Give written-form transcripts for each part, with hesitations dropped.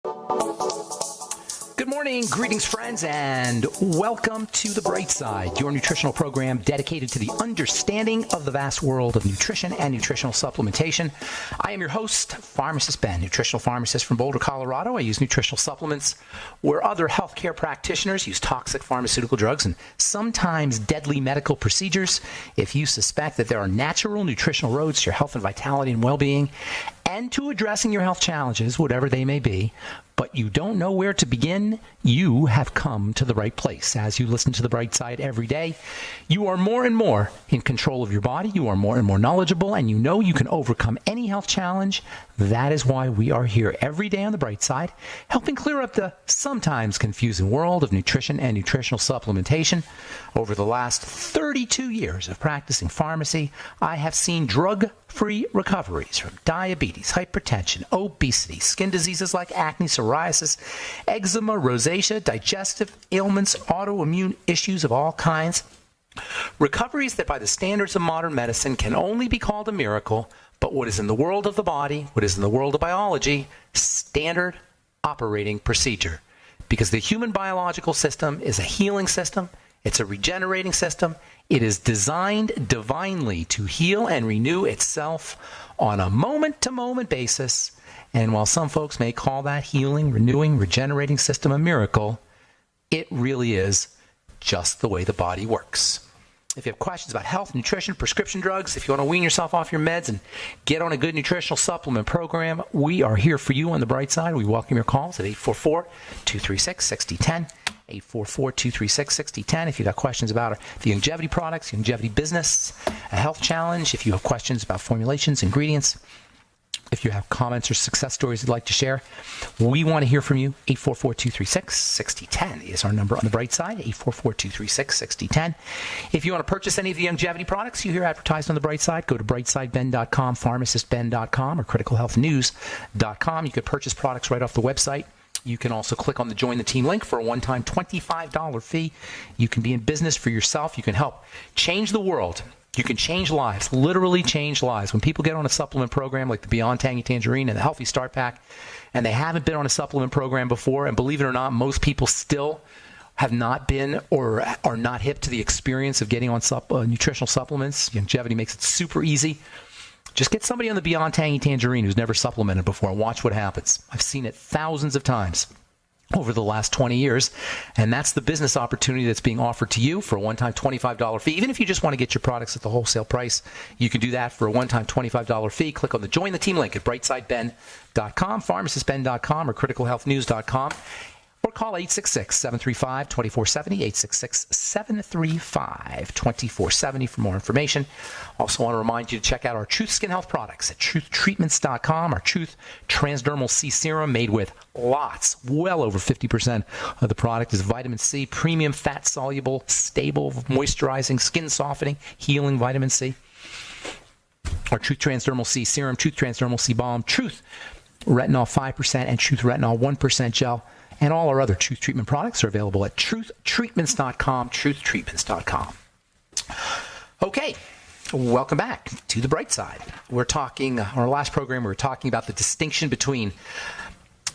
Good morning, greetings, friends, and welcome to The Bright Side, your nutritional program dedicated to the understanding of the vast world of nutrition and nutritional supplementation. I am your host, Pharmacist Ben, nutritional pharmacist from Boulder, Colorado. I use nutritional supplements where other healthcare practitioners use toxic pharmaceutical drugs and sometimes deadly medical procedures. If you suspect that there are natural nutritional roads to your health and vitality and well-being and to addressing your health challenges, whatever they may be, but you don't know where to begin, you have come to the right place. As you listen to The Bright Side every day, you are more and more in control of your body, you are more and more knowledgeable, and you know you can overcome any health challenge. That is why we are here every day on The Bright Side, helping clear up the sometimes confusing world of nutrition and nutritional supplementation. Over the last 32 years of practicing pharmacy, I have seen drug-free recoveries from diabetes, hypertension, obesity, skin diseases like acne, psoriasis, eczema, rosacea, digestive ailments, autoimmune issues of all kinds. Recoveries that by the standards of modern medicine can only be called a miracle, but what is in the world of the body, what is in the world of biology, standard operating procedure. Because the human biological system is a healing system, it's a regenerating system. It is designed divinely to heal and renew itself on a moment-to-moment basis. And while some folks may call that healing, renewing, regenerating system a miracle, it really is just the way the body works. If you have questions about health, nutrition, prescription drugs, if you want to wean yourself off your meds and get on a good nutritional supplement program, we are here for you on The Bright Side. We welcome your calls at 844-236-6010. 844-236-6010. If you've got questions about the longevity products, longevity business, a health challenge, if you have questions about formulations, ingredients, if you have comments or success stories you'd like to share, we want to hear from you. 844-236-6010 is our number on The Bright Side, 844-236-6010. If you want to purchase any of the longevity products you hear advertised on The Bright Side, go to brightsideben.com, pharmacistben.com, or criticalhealthnews.com. You could purchase products right off the website. You can also click on the Join the Team link for a one-time $25 fee. You can be in business for yourself. You can help change the world. You can change lives, literally change lives. When people get on a supplement program like the Beyond Tangy Tangerine and the Healthy Start Pack, and they haven't been on a supplement program before, and believe it or not, most people still have not been or are not hip to the experience of getting on nutritional supplements. Longevity makes it super easy. Just get somebody on the Beyond Tangy Tangerine who's never supplemented before and watch what happens. I've seen it thousands of times over the last 20 years, and that's the business opportunity that's being offered to you for a one-time $25 fee. Even if you just want to get your products at the wholesale price, you can do that for a one-time $25 fee. Click on the Join the Team link at brightsideben.com, pharmacistben.com, or criticalhealthnews.com. Or call 866-735-2470, 866-735-2470 for more information. Also want to remind you to check out our Truth Skin Health products at truthtreatments.com. Our Truth Transdermal C Serum made with lots, well over 50% of the product is vitamin C, premium fat-soluble, stable, moisturizing, skin softening, healing vitamin C. Our Truth Transdermal C Serum, Truth Transdermal C Balm, Truth Retinol 5%, and Truth Retinol 1% Gel. And all our other Truth Treatment products are available at truthtreatments.com, truthtreatments.com. Okay, welcome back to The Bright Side. We're talking, our last program, we were talking about the distinction between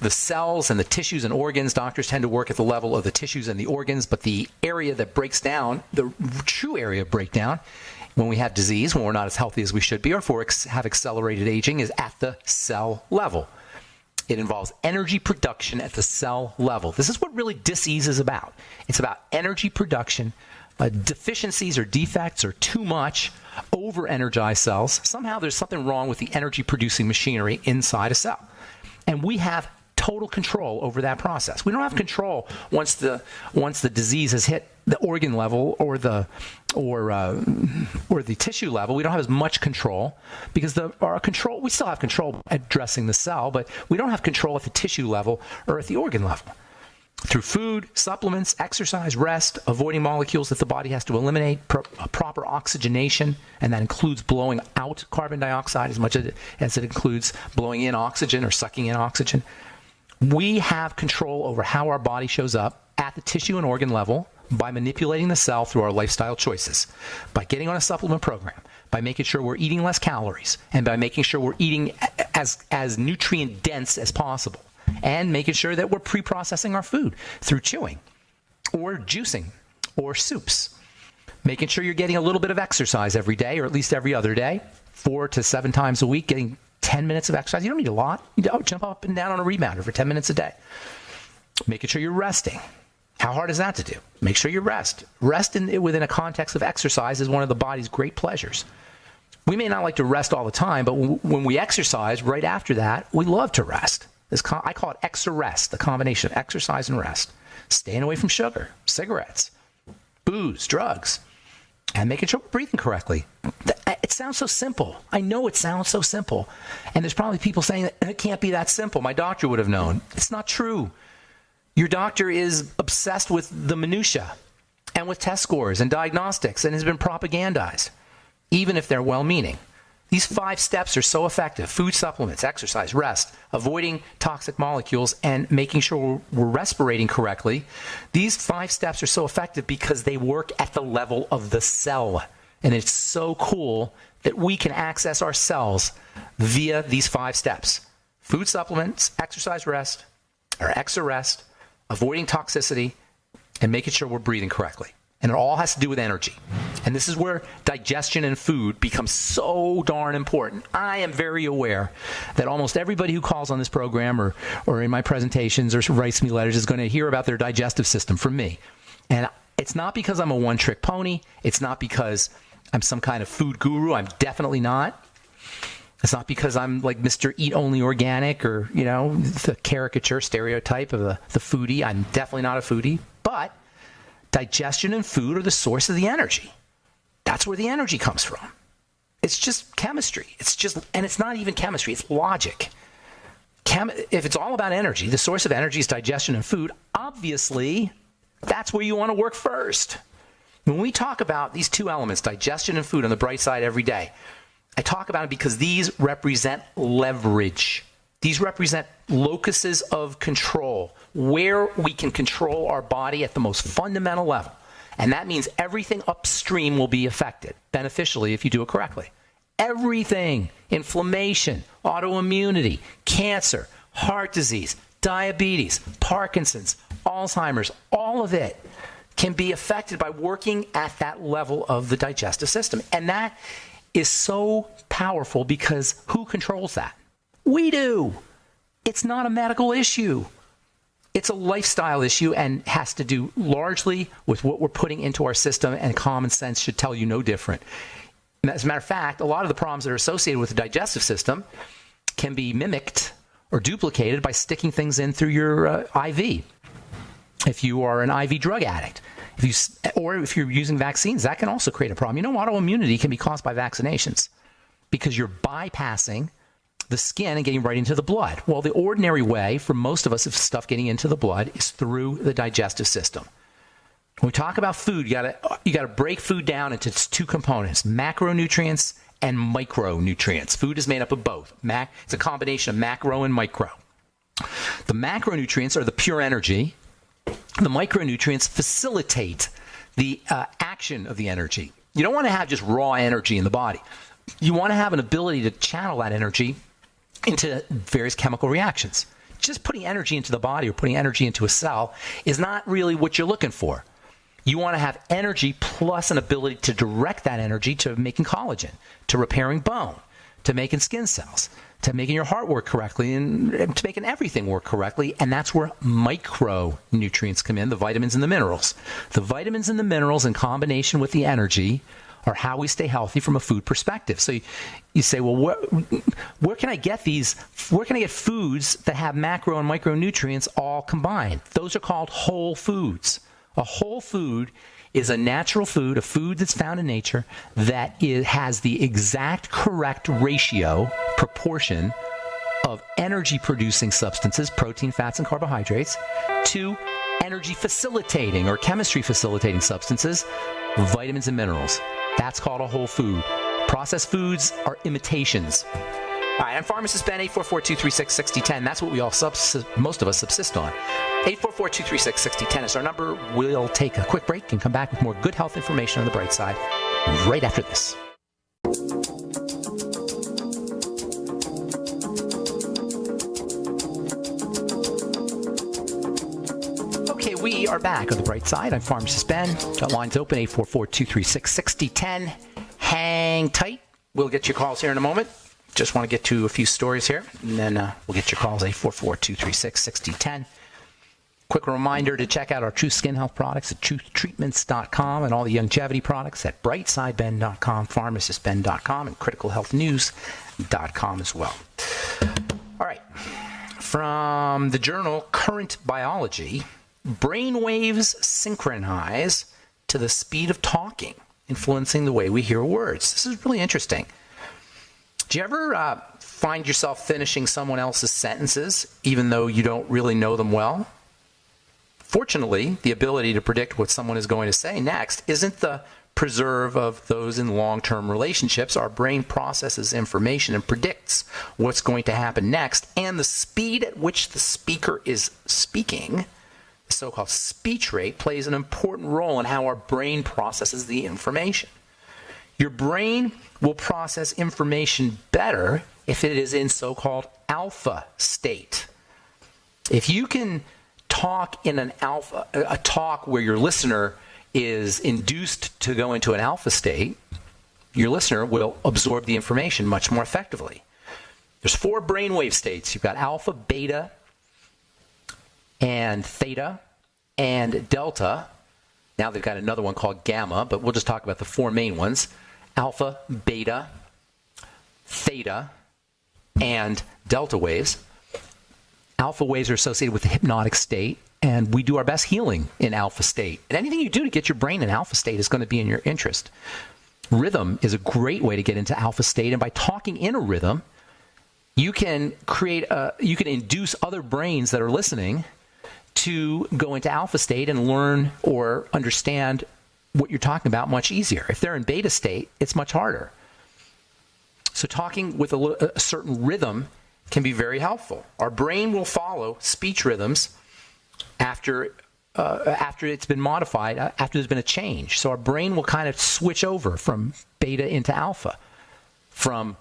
the cells and the tissues and organs. Doctors tend to work at the level of the tissues and the organs, but the area that breaks down, the true area of breakdown, when we have disease, when we're not as healthy as we should be, or if we have accelerated aging, is at the cell level. It involves energy production at the cell level. This is what really disease is about. It's about energy production. Deficiencies or defects or too much over-energized cells. Somehow there's something wrong with the energy-producing machinery inside a cell. And we have total control over that process. We don't have control once the disease has hit the organ level or the tissue level. We don't have as much control because we still have control addressing the cell, but we don't have control at the tissue level or at the organ level. Through food, supplements, exercise, rest, avoiding molecules that the body has to eliminate, proper oxygenation, and that includes blowing out carbon dioxide as much as it includes blowing in oxygen or sucking in oxygen. We have control over how our body shows up at the tissue and organ level by manipulating the cell through our lifestyle choices, by getting on a supplement program, by making sure we're eating less calories, and by making sure we're eating as nutrient dense as possible. and making sure that we're pre-processing our food through chewing or juicing or soups. Making sure you're getting a little bit of exercise every day, or at least every other day, 4 to 7 times a week, getting 10 minutes of exercise. You don't need a lot. You don't jump up and down on a rebounder for 10 minutes a day. Making sure you're resting. How hard is that to do? Make sure you rest. Rest within a context of exercise is one of the body's great pleasures. We may not like to rest all the time, but when we exercise right after that, we love to rest. I call it exer-rest, the combination of exercise and rest. Staying away from sugar, cigarettes, booze, drugs, and making sure we're breathing correctly. It sounds so simple. I know it sounds so simple. And there's probably people saying that it can't be that simple. My doctor would have known. It's not true. Your doctor is obsessed with the minutia and with test scores and diagnostics and has been propagandized, even if they're well-meaning. These 5 steps are so effective. Food supplements, exercise, rest, avoiding toxic molecules, and making sure we're respirating correctly. These 5 steps are so effective because they work at the level of the cell. And it's so cool that we can access our cells via these 5 steps. Food supplements, exercise, rest, or exer-rest, avoiding toxicity, and making sure we're breathing correctly. And it all has to do with energy. And this is where digestion and food becomes so darn important. I am very aware that almost everybody who calls on this program or in my presentations or writes me letters is going to hear about their digestive system from me. And it's not because I'm a one-trick pony. It's not because I'm some kind of food guru. I'm definitely not. It's not because I'm like Mr. Eat Only Organic or, the caricature stereotype of the foodie. I'm definitely not a foodie. But digestion and food are the source of the energy. That's where the energy comes from. It's just chemistry. And it's not even chemistry. It's logic. If it's all about energy, the source of energy is digestion and food. Obviously, that's where you want to work first. When we talk about these 2 elements, digestion and food on the bright side every day, I talk about it because these represent leverage. These represent locuses of control, where we can control our body at the most fundamental level. And that means everything upstream will be affected beneficially if you do it correctly. Everything, inflammation, autoimmunity, cancer, heart disease, diabetes, Parkinson's, Alzheimer's, all of it can be affected by working at that level of the digestive system. And that is so powerful because who controls that? We do. It's not a medical issue. It's a lifestyle issue and has to do largely with what we're putting into our system, and common sense should tell you no different. As a matter of fact, a lot of the problems that are associated with the digestive system can be mimicked or duplicated by sticking things in through your IV. If you are an IV drug addict, if you're using vaccines, that can also create a problem. Autoimmunity can be caused by vaccinations because you're bypassing the skin and getting right into the blood. Well, the ordinary way for most of us of stuff getting into the blood is through the digestive system. When we talk about food, you gotta break food down into 2 components: macronutrients and micronutrients. Food is made up of both. It's a combination of macro and micro. The macronutrients are the pure energy. The micronutrients facilitate the action of the energy. You don't want to have just raw energy in the body. You want to have an ability to channel that energy into various chemical reactions. Just putting energy into the body or putting energy into a cell is not really what you're looking for. You want to have energy plus an ability to direct that energy to making collagen, to repairing bone, to making skin cells, to making your heart work correctly, and to making everything work correctly. And that's where micronutrients come in, the vitamins and the minerals. The vitamins and the minerals in combination with the energy are how we stay healthy from a food perspective. So you say, well, where can I get these? Where can I get foods that have macro and micronutrients all combined? Those are called whole foods. A whole food is a natural food, a food that's found in nature that has the exact correct ratio, proportion of energy-producing substances, protein, fats, and carbohydrates, to energy-facilitating or chemistry-facilitating substances, vitamins and minerals. That's called a whole food. Processed foods are imitations. All right, I'm Pharmacist Ben, 844-236-6010. That's what we all most of us subsist on. 844-236-6010 is our number. We'll take a quick break and come back with more good health information on the bright side right after this. We are back on the bright side. I'm Pharmacist Ben. Got lines open, 844-236-6010. Hang tight. We'll get your calls here in a moment. Just want to get to a few stories here, and then we'll get your calls, 844-236-6010. Quick reminder to check out our Truth Skin Health products at truthtreatments.com and all the longevity products at brightsideben.com, pharmacistben.com, and criticalhealthnews.com as well. All right. From the journal Current Biology, brain waves synchronize to the speed of talking, influencing the way we hear words. This is really interesting. Do you ever find yourself finishing someone else's sentences, even though you don't really know them well? Fortunately, the ability to predict what someone is going to say next isn't the preserve of those in long-term relationships. Our brain processes information and predicts what's going to happen next, and the speed at which the speaker is speaking, the so-called speech rate, plays an important role in how our brain processes the information. Your brain will process information better if it is in so-called alpha state. If you can talk in a talk where your listener is induced to go into an alpha state, your listener will absorb the information much more effectively. There's 4 brainwave states. You've got alpha, beta, and theta, and delta. Now they've got another one called gamma, but we'll just talk about the 4 main ones. Alpha, beta, theta, and delta waves. Alpha waves are associated with the hypnotic state, and we do our best healing in alpha state. And anything you do to get your brain in alpha state is going to be in your interest. Rhythm is a great way to get into alpha state, and by talking in a rhythm, you can induce other brains that are listening to go into alpha state and learn or understand what you're talking about much easier. If they're in beta state, it's much harder. So talking with a certain rhythm can be very helpful. Our brain will follow speech rhythms after it's been modified, after there's been a change. So our brain will kind of switch over from beta into alpha, from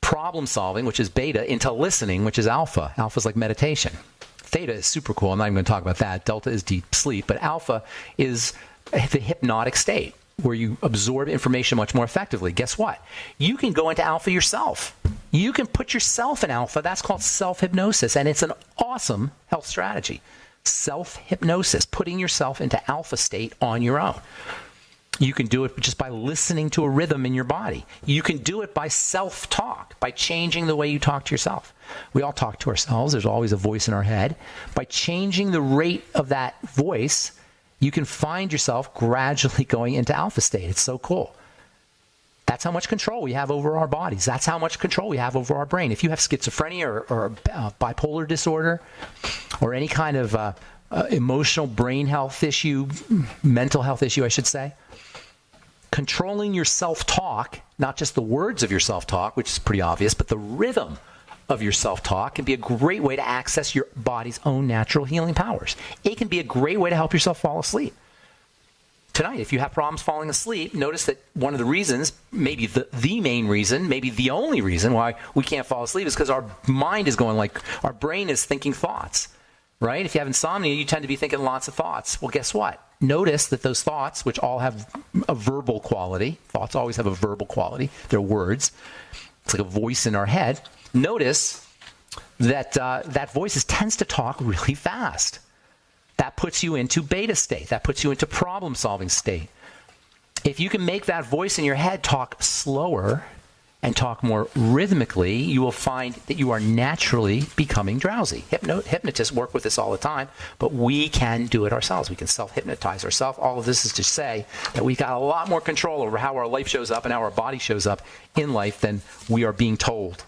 problem solving, which is beta, into listening, which is alpha. Alpha is like meditation. Theta is super cool. I'm not even going to talk about that. Delta is deep sleep. But alpha is the hypnotic state where you absorb information much more effectively. Guess what? You can go into alpha yourself. You can put yourself in alpha. That's called self-hypnosis, and it's an awesome health strategy. Self-hypnosis, putting yourself into alpha state on your own. You can do it just by listening to a rhythm in your body. You can do it by self-talk, by changing the way you talk to yourself. We all talk to ourselves. There's always a voice in our head. By changing the rate of that voice, you can find yourself gradually going into alpha state. It's so cool. That's how much control we have over our bodies. That's how much control we have over our brain. If you have schizophrenia or bipolar disorder or any kind of emotional brain health issue, mental health issue, I should say, controlling your self-talk, not just the words of your self-talk, which is pretty obvious, but the rhythm of your self-talk can be a great way to access your body's own natural healing powers. It can be a great way to help yourself fall asleep. Tonight, if you have problems falling asleep, notice that one of the reasons, maybe the main reason, maybe the only reason why we can't fall asleep is because our mind is going like, our brain is thinking thoughts, right? If you have insomnia, you tend to be thinking lots of thoughts. Well, guess what? Notice that those thoughts, which all have a verbal quality, thoughts always have a verbal quality, they're words. It's like a voice in our head. Notice that that voice tends to talk really fast. That puts you into beta state. That puts you into problem-solving state. If you can make that voice in your head talk slower and talk more rhythmically, you will find that you are naturally becoming drowsy. Hypnotists work with this all the time, but we can do it ourselves. We can self-hypnotize ourselves. All of this is to say that we've got a lot more control over how our life shows up and how our body shows up in life than we are being told.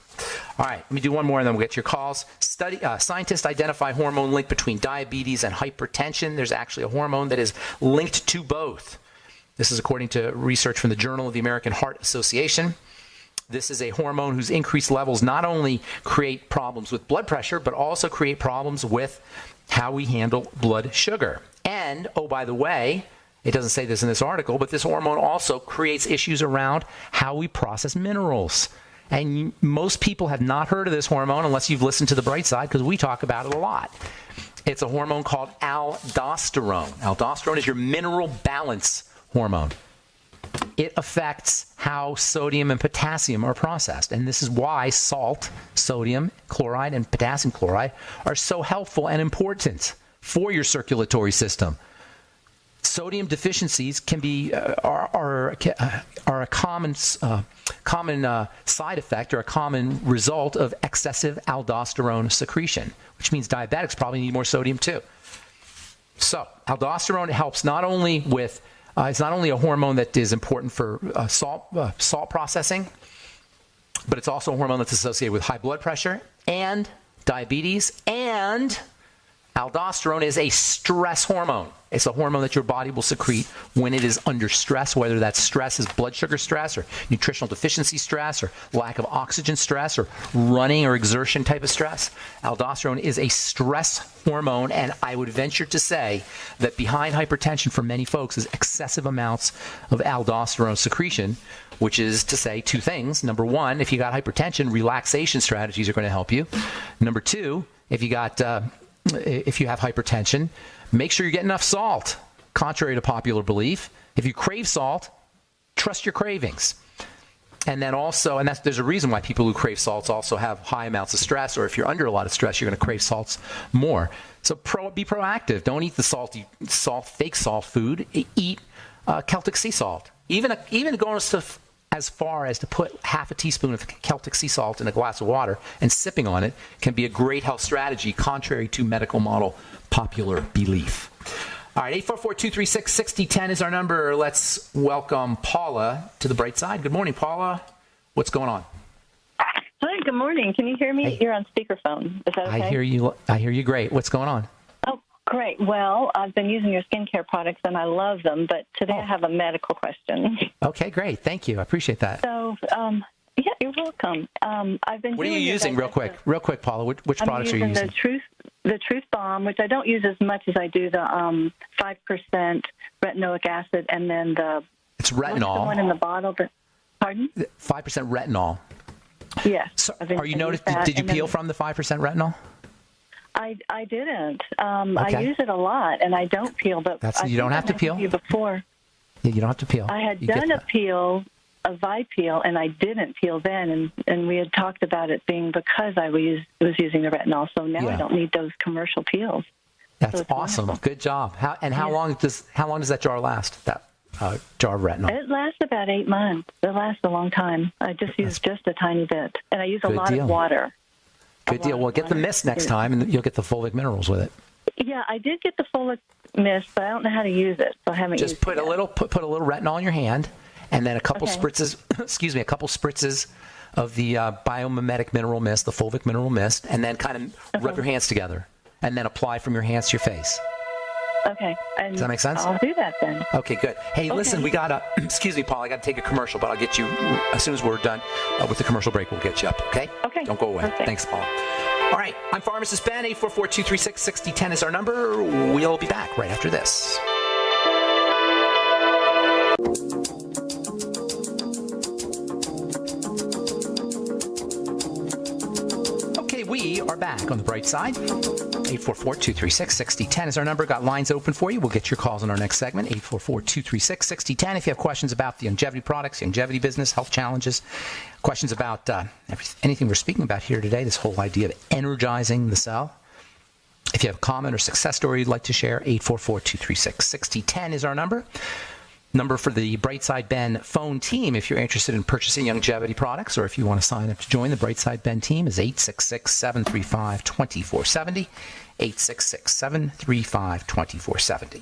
All right, let me do one more and then we'll get your calls. Scientists identify hormone link between diabetes and hypertension. There's actually a hormone that is linked to both. This is according to research from the Journal of the American Heart Association. This is a hormone whose increased levels not only create problems with blood pressure, but also create problems with how we handle blood sugar. And, oh, by the way, it doesn't say this in this article, but this hormone also creates issues around how we process minerals. And most people have not heard of this hormone unless you've listened to The Bright Side, because we talk about it a lot. It's a hormone called aldosterone. Aldosterone is your mineral balance hormone. It affects how sodium and potassium are processed. And this is why salt, sodium chloride, and potassium chloride are so helpful and important for your circulatory system. Sodium deficiencies can be are a common side effect or a common result of excessive aldosterone secretion, which means diabetics probably need more sodium too. So aldosterone helps not only with it's not only a hormone that is important for salt processing, but it's also a hormone that's associated with high blood pressure and diabetes. And aldosterone is a stress hormone. It's a hormone that your body will secrete when it is under stress, whether that stress is blood sugar stress or nutritional deficiency stress or lack of oxygen stress or running or exertion type of stress. Aldosterone is a stress hormone, and I would venture to say that behind hypertension for many folks is excessive amounts of aldosterone secretion, which is to say two things. Number one, if you got hypertension, relaxation strategies are going to help you. Number two, if you have hypertension, make sure you get enough salt. Contrary to popular belief, if you crave salt, trust your cravings. And then also, there's a reason why people who crave salts also have high amounts of stress, or if you're under a lot of stress, you're going to crave salts more. So be proactive. Don't eat the fake salt food. Eat Celtic sea salt. Even going as far as to put half a teaspoon of Celtic sea salt in a glass of water and sipping on it can be a great health strategy, contrary to medical model popular belief. All right, 844-236-6010 is our number. Let's welcome Paula to the bright side. Good morning, Paula. What's going on? Hi, good morning. Can you hear me? Hey. You're on speakerphone. Is that okay? I hear you great. What's going on? Oh, great. Well, I've been using your skincare products, and I love them, but today I have a medical question. Okay, great. Thank you. I appreciate that. So, yeah, you're welcome. I've been. What are you using, real quick, Paula? Which products are you using? The Truth Bomb, which I don't use as much as I do the 5% retinoic acid, and then it's retinol. The one in the bottle. Pardon? 5% retinol. Yes. So are you noticed? Did you peel from the 5% retinol? I didn't. Okay. I use it a lot, and I don't peel. But you don't have to peel. Before. Yeah, you don't have to peel. I had done a peel. A Vi-Peel, and I didn't peel then, and we had talked about it being because I was using the retinol, so now I don't need those commercial peels. That's awesome. Wonderful. Good job. How long does that jar last? That jar of retinol? It lasts about 8 months. It lasts a long time. I just use just a tiny bit, and I use a lot of water. Good deal. Well, get the mist next time, and you'll get the fulvic minerals with it. Yeah, I did get the fulvic mist, but I don't know how to use it, so I haven't used it. Just put a little retinol in your hand. And then a couple spritzes of the biomimetic mineral mist, the fulvic mineral mist, and then kind of rub your hands together, and then apply from your hands to your face. Okay. Does that make sense? I'll do that then. Okay, good. Hey, listen, we got excuse me, Paul, I got to take a commercial, but I'll get you, as soon as we're done with the commercial break, we'll get you up, okay? Okay. Don't go away. Perfect. Thanks, Paul. All right, I'm Pharmacist Ben. 844-236-6010 is our number. We'll be back right after this. We are back on the bright side. 844-236-6010 is our number. Got lines open for you. We'll get your calls in our next segment. 844-236-6010. If you have questions about the longevity products, longevity business, health challenges, questions about anything we're speaking about here today, this whole idea of energizing the cell. If you have a comment or success story you'd like to share, 844-236-6010 is our number. Number for the Brightside Ben phone team, if you're interested in purchasing longevity products or if you want to sign up to join the Brightside Ben team, is 866-735-2470, 866-735-2470.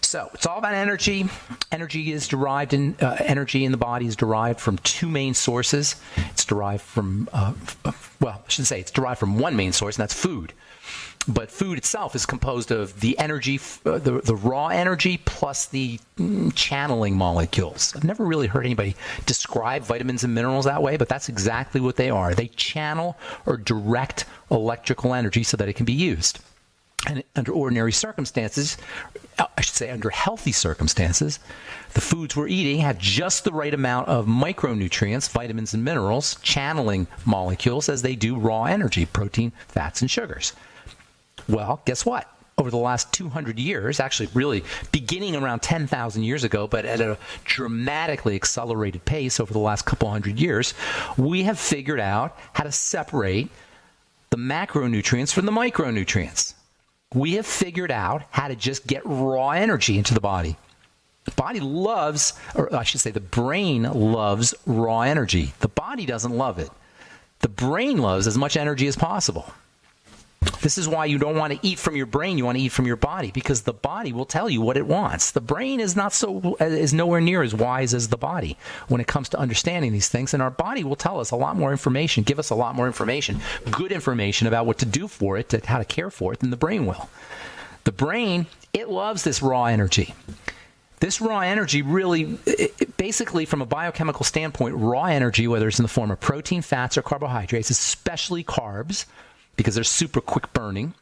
So it's all about energy. Energy in the body is derived from two main sources. It's derived from, it's derived from one main source, and that's food. But food itself is composed of the energy, the raw energy, plus the channeling molecules. I've never really heard anybody describe vitamins and minerals that way, but that's exactly what they are. They channel or direct electrical energy so that it can be used. And under ordinary circumstances, I should say under healthy circumstances, the foods we're eating have just the right amount of micronutrients, vitamins and minerals, channeling molecules as they do raw energy, protein, fats, and sugars. Well, guess what? Over the last 200 years, actually really beginning around 10,000 years ago, but at a dramatically accelerated pace over the last couple hundred years, we have figured out how to separate the macronutrients from the micronutrients. We have figured out how to just get raw energy into the body. The body loves, or I should say the brain loves raw energy. The body doesn't love it. The brain loves as much energy as possible. This is why you don't want to eat from your brain, you want to eat from your body, because the body will tell you what it wants. The brain is nowhere near as wise as the body when it comes to understanding these things, and our body will tell us a lot more information, give us a lot more information, good information about what to do for it, how to care for it, than the brain will. The brain, it loves this raw energy. This raw energy really, basically from a biochemical standpoint, raw energy, whether it's in the form of protein, fats, or carbohydrates, especially carbs, because they're super quick burning,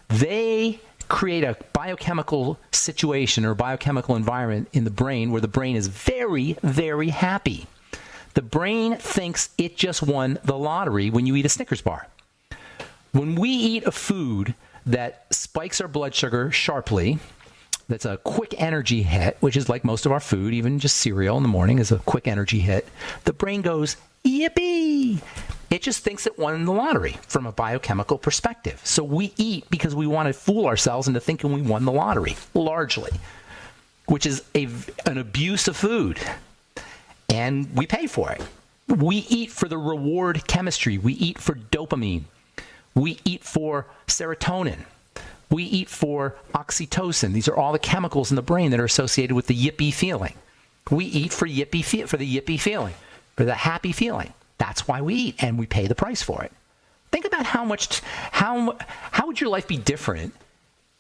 they create a biochemical situation or biochemical environment in the brain where the brain is very, very happy. The brain thinks it just won the lottery when you eat a Snickers bar. When we eat a food that spikes our blood sugar sharply, that's a quick energy hit, which is like most of our food, even just cereal in the morning is a quick energy hit, the brain goes, yippee! It just thinks it won the lottery from a biochemical perspective. So we eat because we want to fool ourselves into thinking we won the lottery, largely, which is an abuse of food. And we pay for it. We eat for the reward chemistry. We eat for dopamine. We eat for serotonin. We eat for oxytocin. These are all the chemicals in the brain that are associated with the yippee feeling. We eat for the yippee feeling, for the happy feeling. That's why we eat, and we pay the price for it. Think about how would your life be different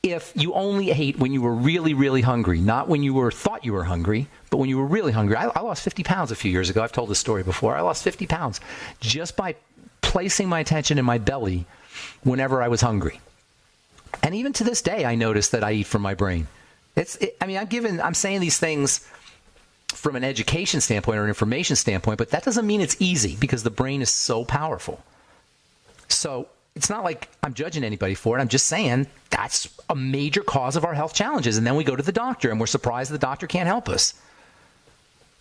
if you only ate when you were really, really hungry, not when you thought you were hungry, but when you were really hungry. I lost 50 pounds a few years ago. I've told this story before. I lost 50 pounds just by placing my attention in my belly whenever I was hungry. And even to this day, I notice that I eat from my brain. I'm saying these things from an education standpoint or an information standpoint, but that doesn't mean it's easy because the brain is so powerful. So it's not like I'm judging anybody for it. I'm just saying that's a major cause of our health challenges. And then we go to the doctor and we're surprised the doctor can't help us.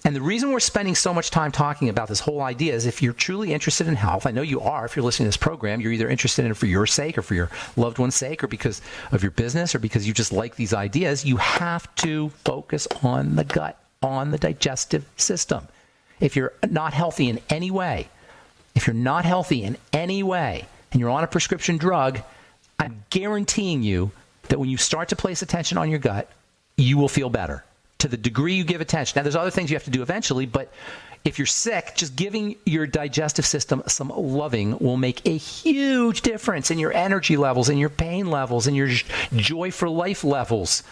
And the reason we're spending so much time talking about this whole idea is if you're truly interested in health, I know you are, if you're listening to this program, you're either interested in it for your sake or for your loved one's sake or because of your business or because you just like these ideas, you have to focus on the gut, on the digestive system. If you're not healthy in any way, and you're on a prescription drug, I'm guaranteeing you that when you start to place attention on your gut, you will feel better to the degree you give attention. Now, there's other things you have to do eventually, but if you're sick, just giving your digestive system some loving will make a huge difference in your energy levels, in your pain levels, in your joy for life levels,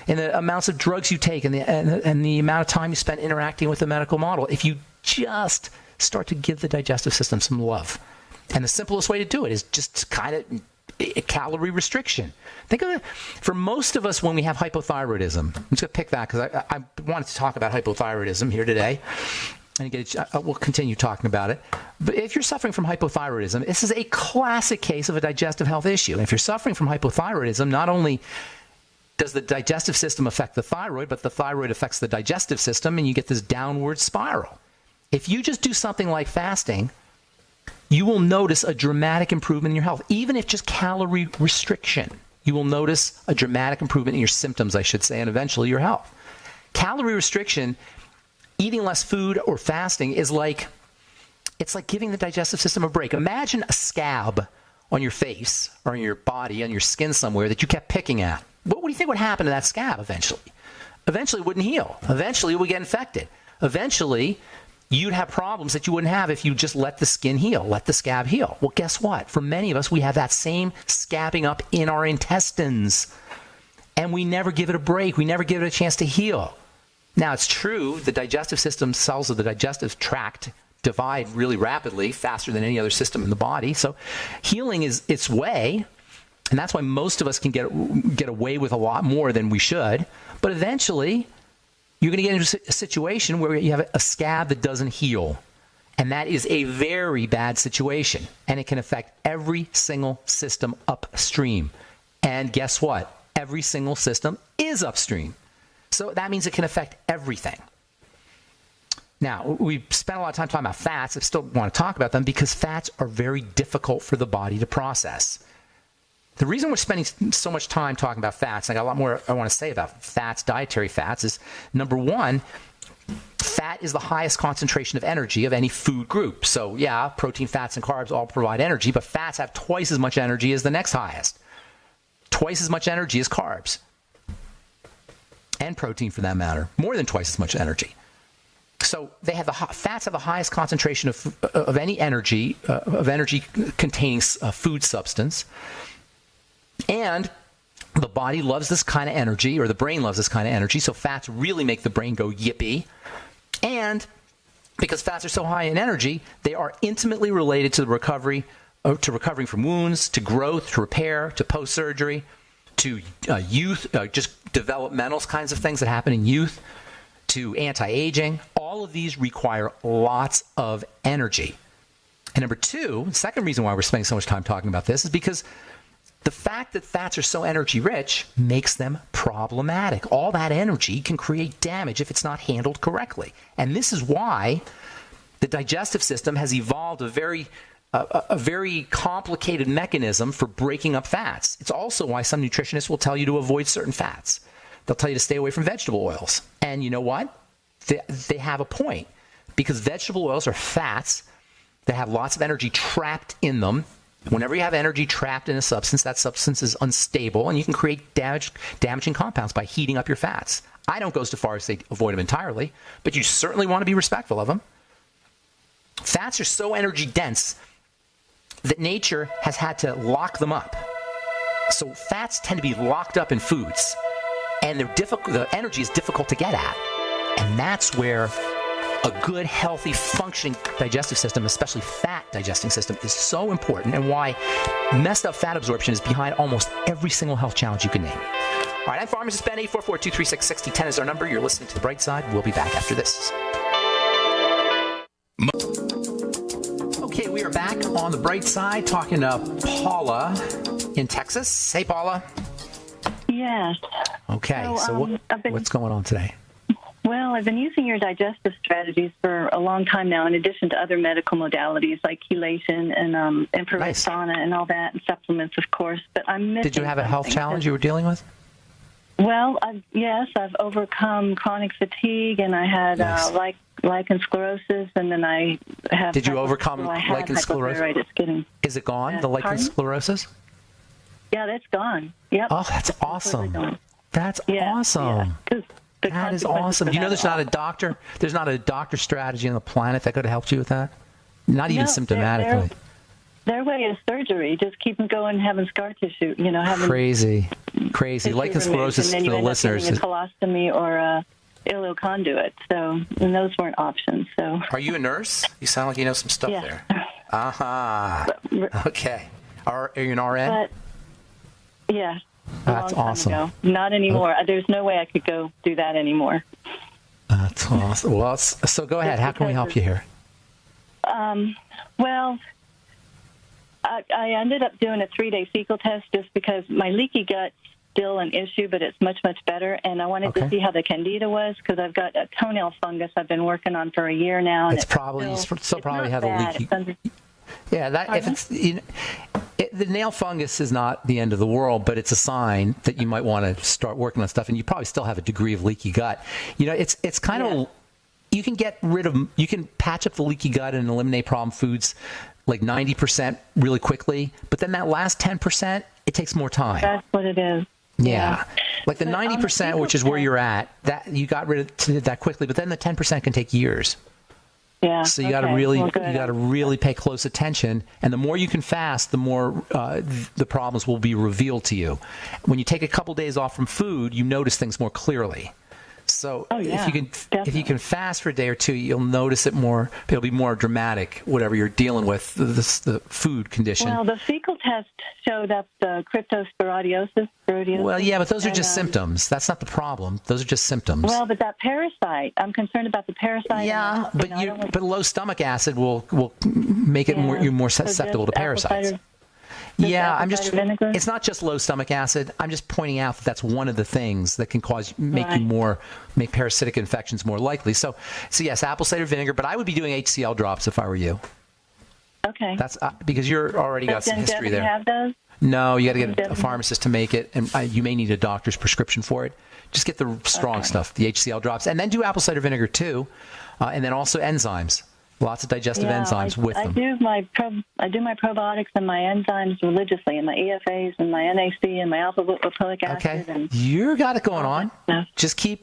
in the amounts of drugs you take, and the amount of time you spend interacting with the medical model. If you just start to give the digestive system some love. And the simplest way to do it is just kind of calorie restriction. Think of it, for most of us when we have hypothyroidism, I'm just going to pick that because I wanted to talk about hypothyroidism here today. And again, we'll continue talking about it. But if you're suffering from hypothyroidism, this is a classic case of a digestive health issue. And if you're suffering from hypothyroidism, not only does the digestive system affect the thyroid, but the thyroid affects the digestive system, and you get this downward spiral. If you just do something like fasting, you will notice a dramatic improvement in your health, even if just calorie restriction. You will notice a dramatic improvement in your symptoms, I should say, and eventually your health. Calorie restriction, eating less food or fasting it's like giving the digestive system a break. Imagine a scab on your face or on your body, on your skin somewhere that you kept picking at. What do you think would happen to that scab eventually? Eventually it wouldn't heal. Eventually it would get infected. Eventually you'd have problems that you wouldn't have if you just let the skin heal, let the scab heal. Well, guess what? For many of us, we have that same scabbing up in our intestines, and we never give it a break. We never give it a chance to heal. Now, it's true, the digestive system, cells of the digestive tract divide really rapidly, faster than any other system in the body. So healing is its way, and that's why most of us can get away with a lot more than we should. But eventually, you're going to get into a situation where you have a scab that doesn't heal. And that is a very bad situation. And it can affect every single system upstream. And guess what? Every single system is upstream. So that means it can affect everything. Now, we've spent a lot of time talking about fats. I still want to talk about them because fats are very difficult for the body to process. The reason we're spending so much time talking about fats, and I got a lot more I want to say about fats, dietary fats, is number one, fat is the highest concentration of energy of any food group. So yeah, protein, fats, and carbs all provide energy, but fats have twice as much energy as the next highest. Twice as much energy as carbs. And protein for that matter. More than twice as much energy. So they have fats have the highest concentration of any energy, containing food substance. And the body loves this kind of energy, or the brain loves this kind of energy, so fats really make the brain go yippee. And because fats are so high in energy, they are intimately related to the recovering from wounds, to growth, to repair, to post-surgery, to youth, just developmental kinds of things that happen in youth, to anti-aging. All of these require lots of energy. And number two, the second reason why we're spending so much time talking about this is because the fact that fats are so energy rich makes them problematic. All that energy can create damage if it's not handled correctly. And this is why the digestive system has evolved a very complicated mechanism for breaking up fats. It's also why some nutritionists will tell you to avoid certain fats. They'll tell you to stay away from vegetable oils. And you know what? They have a point, because vegetable oils are fats that have lots of energy trapped in them. Whenever you have energy trapped in a substance, that substance is unstable, and you can create damaging compounds by heating up your fats. I don't go so far as to say avoid them entirely, but you certainly want to be respectful of them. Fats are so energy dense that nature has had to lock them up. So fats tend to be locked up in foods, and the energy is difficult to get at. And that's where a good, healthy, functioning digestive system, especially fat digesting system, is so important, and why messed up fat absorption is behind almost every single health challenge you can name. All right, I'm Pharmacist Ben. 844-236-6010 is our number. You're listening to The Bright Side. We'll be back after this. Okay, we are back on The Bright Side talking to Paula in Texas. Hey, Paula. Yes. Okay, so what's going on today? Well, I've been using your digestive strategies for a long time now, in addition to other medical modalities like chelation and infrared sauna and all that, and supplements, of course. But I'm missing. Did you have a health challenge you were dealing with? Well, I've overcome chronic fatigue, and I had lichen sclerosis, and then I have. Did you overcome lichen sclerosis? Is it gone? The lichen sclerosis? Yeah, that's gone. Yep. Oh, that's awesome. That's awesome. Yeah. That is awesome. You know, there's not a doctor strategy on the planet that could have helped you with that? Not even symptomatically. Their way is surgery. Just keep them going, having scar tissue, having crazy. Lichen sclerosis for the listeners. And then you end up getting a colostomy or a ileal conduit. So, and those weren't options. So. Are you a nurse? You sound like you know some stuff there. Aha. Okay. Are you an RN? But, yeah. That's awesome. Ago. Not anymore. Okay. There's no way I could go do that anymore. That's awesome. Well, so go ahead. How can we help you here? Well, I ended up doing a 3-day fecal test just because my leaky gut's still an issue, but it's much, much better. And I wanted to see how the candida was, because I've got a toenail fungus I've been working on for a year now. And it's probably probably have a leaky. If it's the nail fungus is not the end of the world, but it's a sign that you might want to start working on stuff, and you probably still have a degree of leaky gut. It's kind of, you can patch up the leaky gut and eliminate problem foods like 90% really quickly, but then that last 10%, it takes more time. That's what it is. Yeah. Like the 90%, which is where you're at, that you got rid of that quickly, but then the 10% can take years. Yeah. So you got to really pay close attention, and the more you can fast, the more the problems will be revealed to you. When you take a couple days off from food, you notice things more clearly. So if you can fast for a day or two, you'll notice it more. It'll be more dramatic, whatever you're dealing with, the food condition. Well, the fecal test showed up the cryptosporidiosis. Well, yeah, but those are just symptoms. That's not the problem. Those are just symptoms. Well, but that parasite, I'm concerned about the parasite. Yeah, but low stomach acid will make it you're more susceptible to parasites. Yeah, apple cider vinegar? it's not just low stomach acid. I'm just pointing out that that's one of the things that can make parasitic infections more likely. So yes, apple cider vinegar, but I would be doing HCl drops if I were you. Okay. That's because you're already got some history there. Have those? No, you got to get a pharmacist to make it, and you may need a doctor's prescription for it. Just get the strong stuff, the HCl drops, and then do apple cider vinegar too, and then also enzymes. Lots of digestive enzymes with them. I do my probiotics and my enzymes religiously, and my EFAs and my NAC and my alpha-lipoic acid. Okay, you got it going on. Just keep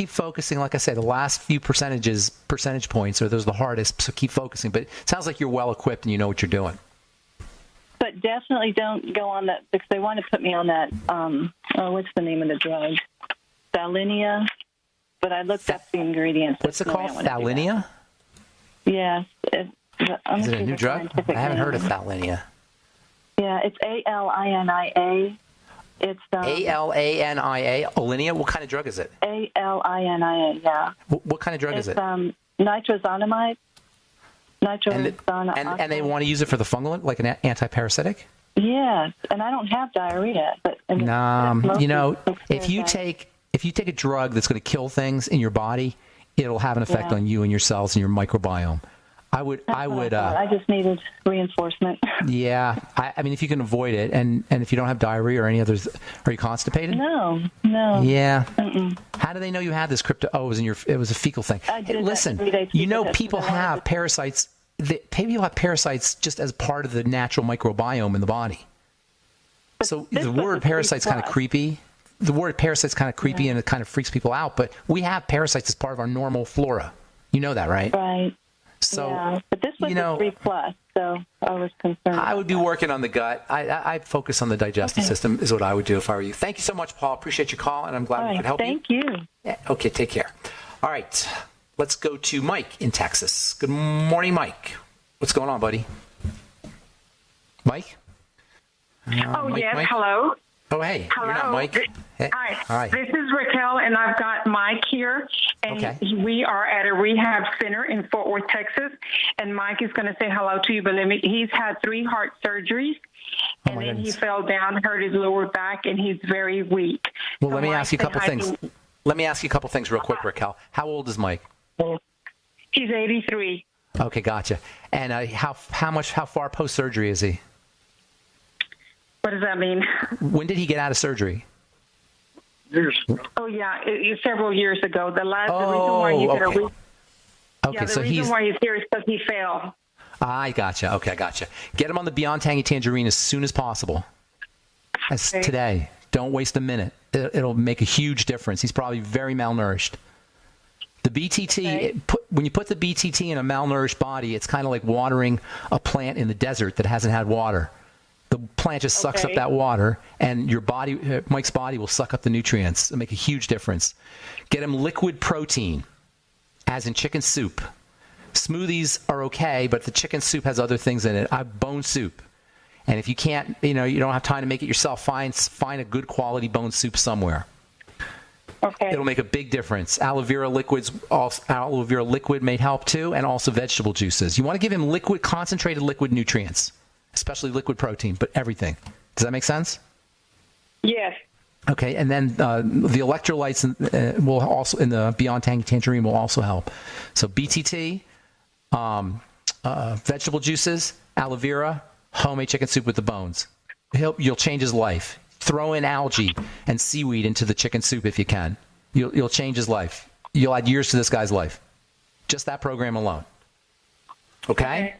focusing. Like I said, the last few percentage points are those the hardest. So keep focusing. But it sounds like you're well equipped and you know what you're doing. But definitely don't go on that, because they want to put me on that. What's the name of the drug? Thalenia. But I looked up the ingredients. What's it called? Thalenia? Yes. Is it a new drug? I haven't heard of Thalenia. Yeah, it's ALINIA. It's ALANIA. Alinea. What kind of drug is it? ALINIA. Yeah. What kind of drug is it? Nitrosamide. And they want to use it for the fungal, like an anti-parasitic? Yes, and I don't have diarrhea. But if you take a drug that's going to kill things in your body, it'll have an effect on you and your cells and your microbiome. I just needed reinforcement. Yeah, I mean, if you can avoid it, and if you don't have diarrhea or any others, are you constipated? No. Yeah. Mm-mm. How do they know you had this crypto? Oh, it was a fecal thing. Hey, listen, people have parasites. People have parasites just as part of the natural microbiome in the body. So the word parasite's kind of creepy. The word parasite's kind of creepy and it kind of freaks people out. But we have parasites as part of our normal flora. You know that, right? Right. So, but this was a 3+, so I was concerned. I would be working on the gut. I focus on the digestive system is what I would do if I were you. Thank you so much, Paul. Appreciate your call, and I'm glad we could help you. Thank you. Yeah, okay, take care. All right, let's go to Mike in Texas. Good morning, Mike. What's going on, buddy? Mike? Mike? Hello. Oh, hey. Hello. You're not Mike. Hey. Hi. This is Raquel, and I've got Mike here. And we are at a rehab center in Fort Worth, Texas. And Mike is going to say hello to you, but he's had 3 heart surgeries. And then he fell down, hurt his lower back, and he's very weak. Well, let me ask you a couple things. Let me ask you a couple things real quick, Raquel. How old is Mike? He's 83. Okay, gotcha. And how far post-surgery is he? What does that mean? When did he get out of surgery? Years ago. Oh, yeah, several years ago. The reason why he's the reason why he's here is because he fell. I gotcha. Okay, I gotcha. Get him on the Beyond Tangy Tangerine as soon as possible. Today. Don't waste a minute. It'll make a huge difference. He's probably very malnourished. The BTT, when you put the BTT in a malnourished body, it's kind of like watering a plant in the desert that hasn't had water. The plant just sucks up that water, and your body, Mike's body, will suck up the nutrients. It'll make a huge difference. Get him liquid protein, as in chicken soup. Smoothies are okay, but the chicken soup has other things in it. Bone soup. And if you can't, you don't have time to make it yourself, find a good quality bone soup somewhere. Okay. It'll make a big difference. Aloe vera liquid may help too, and also vegetable juices. You want to give him concentrated liquid nutrients, especially liquid protein, but everything. Does that make sense? Yes. Okay, and then the electrolytes will also, in the Beyond Tangy Tangerine, will also help. So BTT, vegetable juices, aloe vera, homemade chicken soup with the bones. You'll change his life. Throw in algae and seaweed into the chicken soup if you can. You'll change his life. You'll add years to this guy's life. Just that program alone. Okay?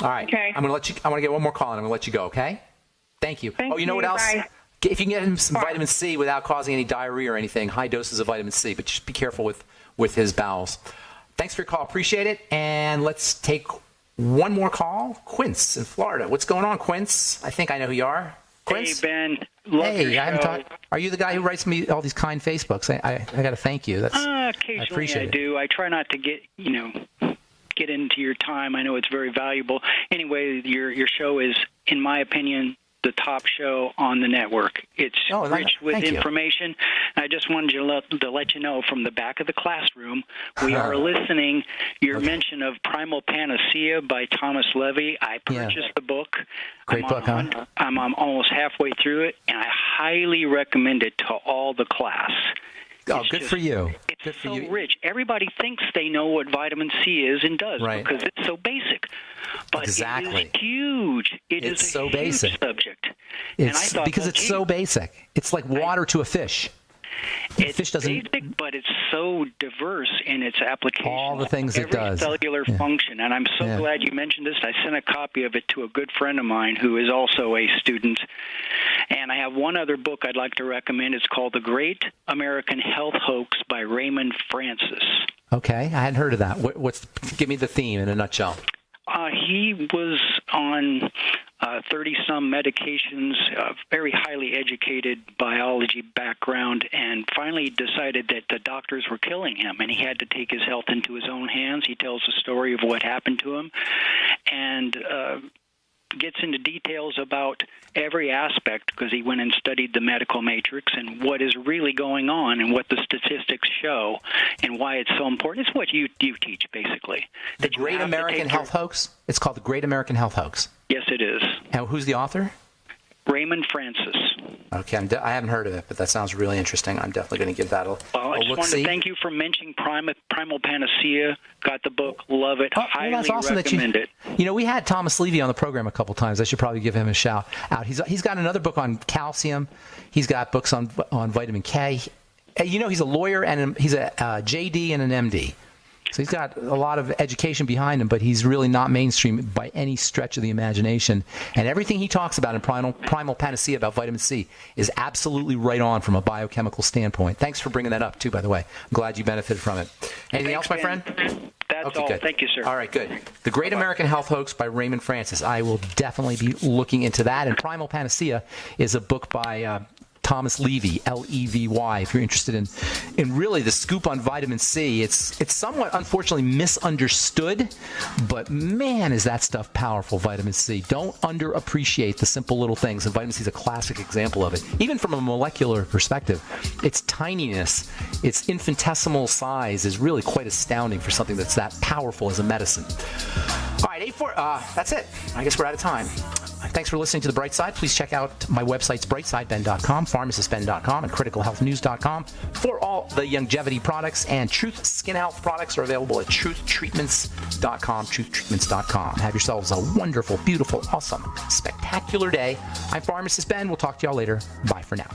All right. Okay. I want to get one more call and I'm going to let you go, okay? Thank you. Thank you know what else? Bye. If you can get him some vitamin C without causing any diarrhea or anything, high doses of vitamin C, but just be careful with his bowels. Thanks for your call. Appreciate it. And let's take one more call. Quince in Florida. What's going on, Quince? I think I know who you are. Quince? Hey, Ben. Love your show. I haven't talked. Are you the guy who writes me all these kind Facebooks? I got to thank you. Occasionally I do. I try not to get into your time. I know it's very valuable. Anyway, your show is, in my opinion, the top show on the network. It's rich with information. I just wanted to let you know from the back of the classroom, we are listening. Your mention of Primal Panacea by Thomas Levy. I purchased the book. Great book, huh? I'm almost halfway through it, and I highly recommend it to all the class. Oh, good for you. It's so rich. Everybody thinks they know what vitamin C is and does because it's so basic. But it is huge. It's so huge basic subject. It's because it's so basic. It's like water to a fish. It's basic, but it's so diverse in its application. All the things it does. Every cellular function. And I'm so glad you mentioned this. I sent a copy of it to a good friend of mine who is also a student. And I have one other book I'd like to recommend. It's called The Great American Health Hoax by Raymond Francis. Okay. I hadn't heard of that. Give me the theme in a nutshell. He was on 30-some medications, very highly educated biology background, and finally decided that the doctors were killing him, and he had to take his health into his own hands. He tells the story of what happened to him and gets into details about every aspect because he went and studied the medical matrix and what is really going on and what the statistics show and why it's so important. It's what you teach, basically. The Great American Health Hoax? It's called The Great American Health Hoax. Yes, it is. And who's the author? Raymond Francis. Okay, I haven't heard of it, but that sounds really interesting. I'm definitely going to give that a look-see. I just wanted to thank you for mentioning Primal Panacea. Got the book, love it, highly that's awesome recommend it. You know, we had Thomas Levy on the program a couple times. I should probably give him a shout out. He's got another book on calcium. He's got books on vitamin K. You know, he's a lawyer and he's a JD and an MD. So he's got a lot of education behind him, but he's really not mainstream by any stretch of the imagination. And everything he talks about in Primal Panacea about vitamin C is absolutely right on from a biochemical standpoint. Thanks for bringing that up, too, by the way. I'm glad you benefited from it. Anything else, my friend? That's all. Good. Thank you, sir. All right, good. The Great American Health Hoax by Raymond Francis. I will definitely be looking into that. And Primal Panacea is a book by Thomas Levy, Levy, if you're interested in really the scoop on vitamin C. It's somewhat, unfortunately, misunderstood, but man, is that stuff powerful, vitamin C. Don't underappreciate the simple little things, and vitamin C is a classic example of it. Even from a molecular perspective, its tininess, its infinitesimal size is really quite astounding for something that's that powerful as a medicine. All right, that's it. I guess we're out of time. Thanks for listening to The Bright Side. Please check out my websites, brightsideben.com, pharmacistben.com, and criticalhealthnews.com for all the longevity products. And Truth Skin Health products are available at truthtreatments.com, truthtreatments.com. Have yourselves a wonderful, beautiful, awesome, spectacular day. I'm Pharmacist Ben. We'll talk to y'all later. Bye for now.